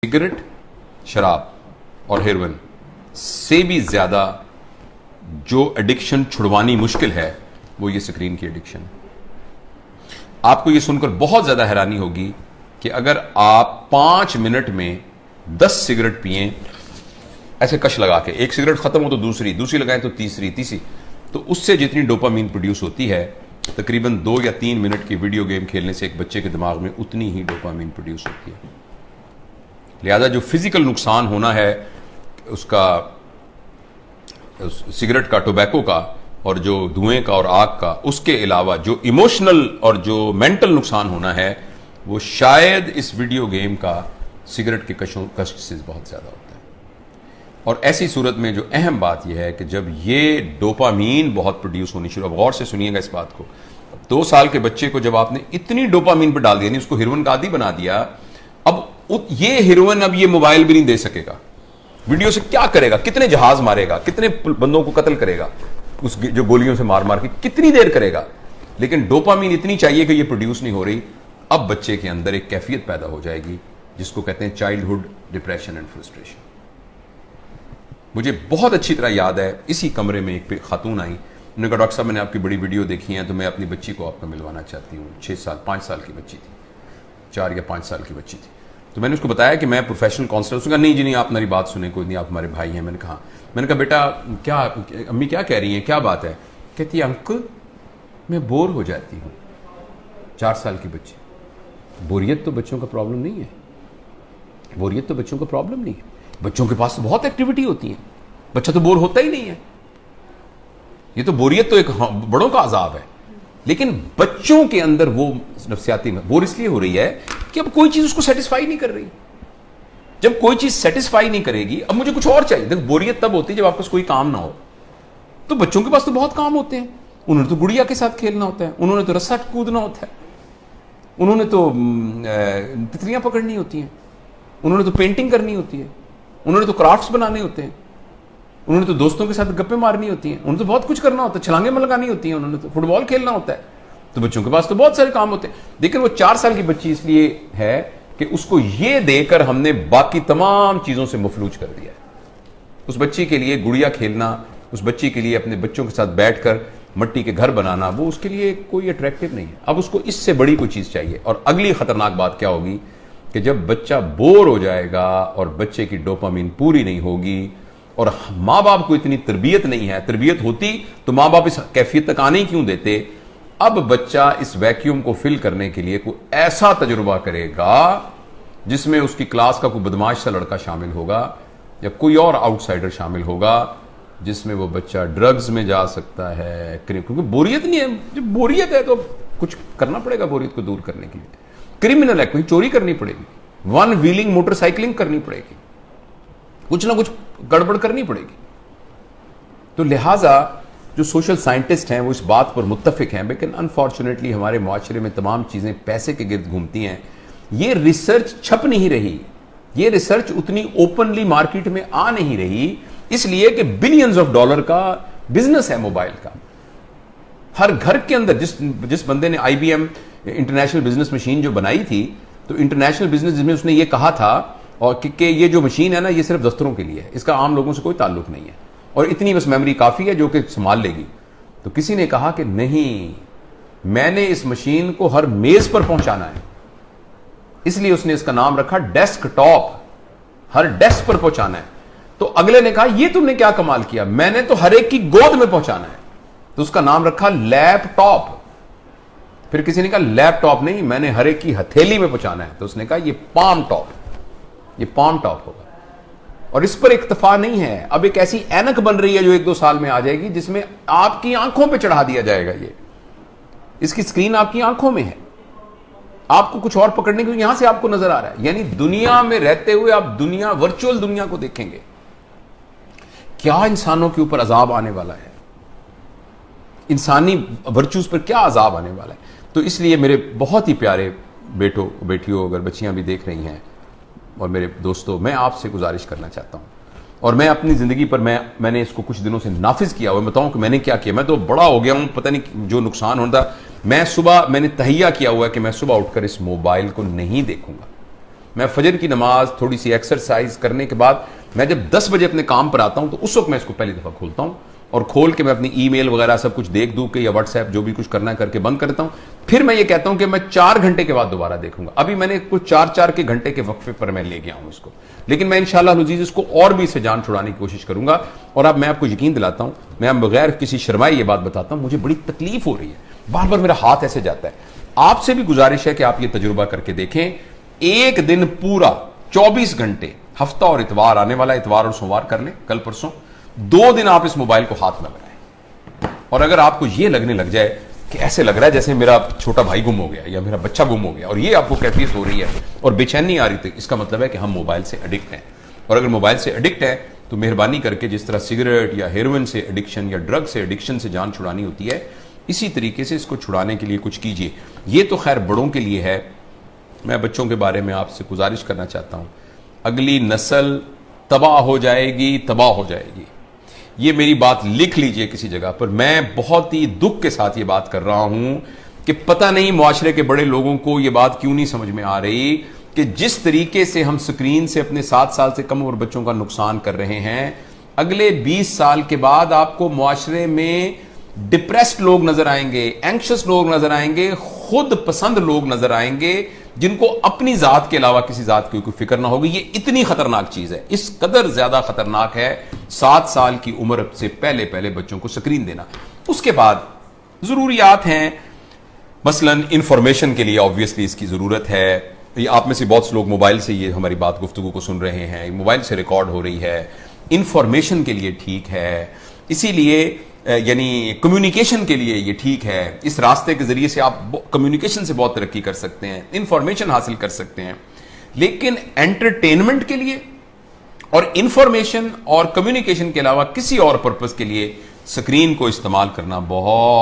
Cigarette, शराब और heroin से भी ज्यादा जो एडिक्शन छुड़वानी मुश्किल है वो ये स्क्रीन की एडिक्शन है। आपको ये सुनकर बहुत ज्यादा हैरानी होगी कि अगर आप 5 मिनट में 10 सिगरेट पिए ऐसे कश लगा के, एक सिगरेट खत्म हो तो दूसरी लगाएं तो तीसरी, तो उससे जितनी डोपामीन प्रोड्यूस होती है तकरीबन 2 या 3 मिनट की वीडियो गेम खेलने से एक बच्चे के दिमाग में उतनी ही डोपामीन प्रोड्यूस होती है। लिहाजा जो फिजिकल नुकसान होना है उसका, सिगरेट का, टोबैको का और जो धुएं का और आग का, उसके अलावा जो इमोशनल और जो मेंटल नुकसान होना है वो शायद इस वीडियो गेम का सिगरेट के कश से बहुत ज्यादा होता है। और ऐसी सूरत में जो अहम बात यह है कि जब ये डोपामीन बहुत प्रोड्यूस होनी शुरू, अब गौर से सुनिएगा इस बात को, 2 साल के बच्चे को जब आपने इतनी डोपामीन पर डाल दिया, नहीं उसको हेरोइन का आदी बना दिया, अब ये हेरोइन अब ये मोबाइल भी नहीं दे सकेगा, वीडियो से क्या करेगा, कितने जहाज मारेगा, कितने बंदों को कत्ल करेगा, उस जो गोलियों से मार मार के कितनी देर करेगा, लेकिन डोपामीन इतनी चाहिए कि ये प्रोड्यूस नहीं हो रही। अब बच्चे के अंदर एक कैफियत पैदा हो जाएगी जिसको कहते हैं चाइल्डहुड डिप्रेशन एंड फ्रस्ट्रेशन। मुझे बहुत अच्छी तरह याद है, इसी कमरे में एक खातून आई, उन्होंने कहा डॉक्टर साहब मैंने आपकी बड़ी वीडियो देखी है तो मैं अपनी बच्ची को आपको मिलवाना चाहती हूँ। 5 साल की बच्ची थी, 4 या 5 साल की बच्ची थी। तो मैंने उसको बताया कि मैं प्रोफेशनल काउंसलर। उसने कहा नहीं जी नहीं, आप मेरी बात सुने, कोई नहीं, आप हमारे भाई हैं। मैंने कहा बेटा क्या, अम्मी क्या कह रही हैं, क्या बात है? कहती है अंकल मैं बोर हो जाती हूँ। 4 साल की बच्ची। बोरियत तो बच्चों का प्रॉब्लम नहीं है, बोरियत तो बच्चों का प्रॉब्लम नहीं है, बच्चों के पास तो बहुत एक्टिविटी होती है, बच्चा तो बोर होता ही नहीं है। ये तो बोरियत तो एक बड़ों का अजाब है, लेकिन बच्चों के अंदर वो नफ्सियाती में बोर इसलिए हो रही है कि अब कोई चीज उसको सेटिस्फाई नहीं कर रही। जब कोई चीज सेटिस्फाई नहीं करेगी, अब मुझे कुछ और चाहिए। देखो बोरियत तब होती है जब आपके पास कोई काम ना हो। तो बच्चों के पास तो बहुत काम होते हैं, उन्होंने तो गुड़िया के साथ खेलना होता है, उन्होंने तो रस्सा कूदना होता है, उन्होंने तो तितलियां पकड़नी होती हैं, उन्होंने तो पेंटिंग करनी होती है, उन्होंने तो क्राफ्ट्स बनाने होते हैं, उन्होंने तो दोस्तों के साथ गप्पे मारनी होती हैं, उन्होंने तो बहुत कुछ करना होता है, छलांगे लगानी होती हैं, उन्होंने तो फुटबॉल खेलना होता है। तो बच्चों के पास तो बहुत सारे काम होते हैं, लेकिन वो 4 साल की बच्ची इसलिए है कि उसको ये देकर हमने बाकी तमाम चीजों से मफलूज कर दिया है। उस बच्ची के लिए गुड़िया खेलना, उस बच्ची के लिए अपने बच्चों के साथ बैठकर मट्टी के घर बनाना, वो उसके लिए कोई अट्रैक्टिव नहीं है। अब उसको इससे बड़ी कोई चीज चाहिए। और अगली खतरनाक बात क्या होगी कि जब बच्चा बोर हो जाएगा और बच्चे की डोपामीन पूरी नहीं होगी और मां बाप को इतनी तरबियत नहीं है, तरबियत होती तो मां बाप इस कैफियत तक आने क्यों देते। अब बच्चा इस वैक्यूम को फिल करने के लिए कोई ऐसा तजुर्बा करेगा जिसमें उसकी क्लास का कोई बदमाश सा लड़का शामिल होगा या कोई और आउटसाइडर शामिल होगा, जिसमें वो बच्चा ड्रग्स में जा सकता है, क्योंकि बोरियत नहीं है। जब बोरियत है तो कुछ करना पड़ेगा बोरियत को दूर करने के लिए। क्रिमिनल है, कोई चोरी करनी पड़ेगी, 1 व्हीलिंग मोटरसाइकिलिंग करनी पड़ेगी, कुछ ना कुछ गड़बड़ करनी पड़ेगी। तो लिहाजा जो सोशल साइंटिस्ट हैं वो इस बात पर मुत्तफिक हैं, लेकिन अनफॉर्चुनेटली हमारे माशरे में तमाम चीजें पैसे के गिर्द घूमती हैं। ये रिसर्च छप नहीं रही, ये रिसर्च उतनी ओपनली मार्केट में आ नहीं रही, इसलिए कि बिलियंस ऑफ डॉलर का बिजनेस है मोबाइल का। हर घर के अंदर जिस बंदे ने IBM इंटरनेशनल बिजनेस मशीन जो बनाई थी, तो इंटरनेशनल बिजनेस जिसमें उसने ये कहा था और कि ये जो मशीन है ना ये सिर्फ दफ्तरों के लिए है, इसका आम लोगों से कोई ताल्लुक नहीं है और इतनी बस मेमोरी काफी है जो कि संभाल लेगी। तो किसी ने कहा कि नहीं, मैंने इस मशीन को हर मेज पर पहुंचाना है, इसलिए उसने इसका नाम रखा डेस्कटॉप, हर डेस्क पर पहुंचाना है। तो अगले ने कहा ये तुमने क्या कमाल किया, मैंने तो हर एक की गोद में पहुंचाना है, तो उसका नाम रखा लैपटॉप। फिर किसी ने कहा लैपटॉप नहीं, मैंने हर एक की हथेली में पहुंचाना है, तो उसने कहा ये पाम टॉप, ये पाम टॉप होगा। और इस पर इक्तफा नहीं है, अब एक ऐसी ऐनक बन रही है जो 1-2 साल में आ जाएगी जिसमें आपकी आंखों पे चढ़ा दिया जाएगा। ये इसकी स्क्रीन आपकी आंखों में है, आपको कुछ और पकड़ने को यहां से आपको नजर आ रहा है। यानी दुनिया में रहते हुए आप दुनिया, वर्चुअल दुनिया को देखेंगे। क्या इंसानों के ऊपर अजाब आने वाला है, इंसानी वर्चूज पर क्या अजाब आने वाला है। तो इसलिए मेरे बहुत ही प्यारे बेटों बेटियों, अगर बच्चियां भी देख रही हैं और मेरे दोस्तों, मैं आपसे गुजारिश करना चाहता हूं, और मैं अपनी जिंदगी पर मैंने इसको कुछ दिनों से नाफिज किया हुआ। बताऊं कि मैंने क्या किया, मैं तो बड़ा हो गया हूं, पता नहीं जो नुकसान होता। मैंने तहिया किया हुआ है कि मैं सुबह उठकर इस मोबाइल को नहीं देखूंगा। मैं फजर की नमाज, थोड़ी सी एक्सरसाइज करने के बाद मैं जब 10 बजे अपने काम पर आता हूं तो उस वक्त मैं इसको पहली दफा खोलता हूं और खोल के मैं अपनी ईमेल वगैरह सब कुछ देख दूं के या व्हाट्सएप जो भी कुछ करना है करके बंद करता हूं। फिर मैं ये कहता हूं कि मैं 4 घंटे के बाद दोबारा देखूंगा। अभी मैंने कुछ 4-4 के घंटे के वक्फे पर मैं ले गया हूं इसको, लेकिन मैं इंशाअल्लाह अज़ीज़ इसको और भी इससे जान छुड़ाने की कोशिश करूंगा। और अब मैं आपको यकीन दिलाता हूं, मैं बगैर किसी शर्माए ये बात बताता हूं, मुझे बड़ी तकलीफ हो रही है, बार बार मेरा हाथ ऐसे जाता है। आपसे भी गुजारिश है कि आप ये तजुर्बा करके देखें। एक दिन पूरा 24 घंटे, हफ्ता और इतवार, आने वाला इतवार और सोमवार कर लें, कल परसों 2 दिन आप इस मोबाइल को हाथ में लगाएं। और अगर आपको यह लगने लग जाए कि ऐसे लग रहा है जैसे मेरा छोटा भाई गुम हो गया या मेरा बच्चा गुम हो गया, और ये आपको कैफियत हो रही है और बेचैनी आ रही थी, इसका मतलब है कि हम मोबाइल से एडिक्ट हैं। और अगर मोबाइल से एडिक्ट है तो मेहरबानी करके जिस तरह सिगरेट या हेरोइन से एडिक्शन या ड्रग से एडिक्शन से जान छुड़ानी होती है, इसी तरीके से इसको छुड़ाने के लिए कुछ कीजिए। ये तो खैर बड़ों के लिए है। मैं बच्चों के बारे में आपसे गुजारिश करना चाहता हूं, अगली नस्ल तबाह हो जाएगी, तबाह हो जाएगी। ये मेरी बात लिख लीजिए किसी जगह पर। मैं बहुत ही दुख के साथ ये बात कर रहा हूं कि पता नहीं मुआशरे के बड़े लोगों को ये बात क्यों नहीं समझ में आ रही कि जिस तरीके से हम स्क्रीन से अपने 7 साल से कम उम्र बच्चों का नुकसान कर रहे हैं, अगले 20 साल के बाद आपको मुआशरे में डिप्रेस्ड लोग नजर आएंगे, एंक्शस लोग नजर आएंगे, खुद पसंद लोग नजर आएंगे, जिनको अपनी जात के अलावा किसी जात की कोई फिक्र ना होगी। ये इतनी खतरनाक चीज है, इस कदर ज्यादा खतरनाक है 7 साल की उम्र से पहले पहले बच्चों को स्क्रीन देना। उसके बाद जरूरियात हैं, मसलन इंफॉर्मेशन के लिए ऑब्वियसली इसकी जरूरत है। ये आप में से बहुत से लोग मोबाइल से ये हमारी बात गुफ्तगू को सुन रहे हैं, मोबाइल से रिकॉर्ड हो रही है, इंफॉर्मेशन के लिए ठीक है, इसीलिए यानी कम्युनिकेशन के लिए ये ठीक है। इस रास्ते के जरिए से आप कम्युनिकेशन से बहुत तरक्की कर सकते हैं, इंफॉर्मेशन हासिल कर सकते हैं। लेकिन एंटरटेनमेंट के लिए और इंफॉर्मेशन और कम्युनिकेशन के अलावा किसी और पर्पस के लिए स्क्रीन को इस्तेमाल करना बहुत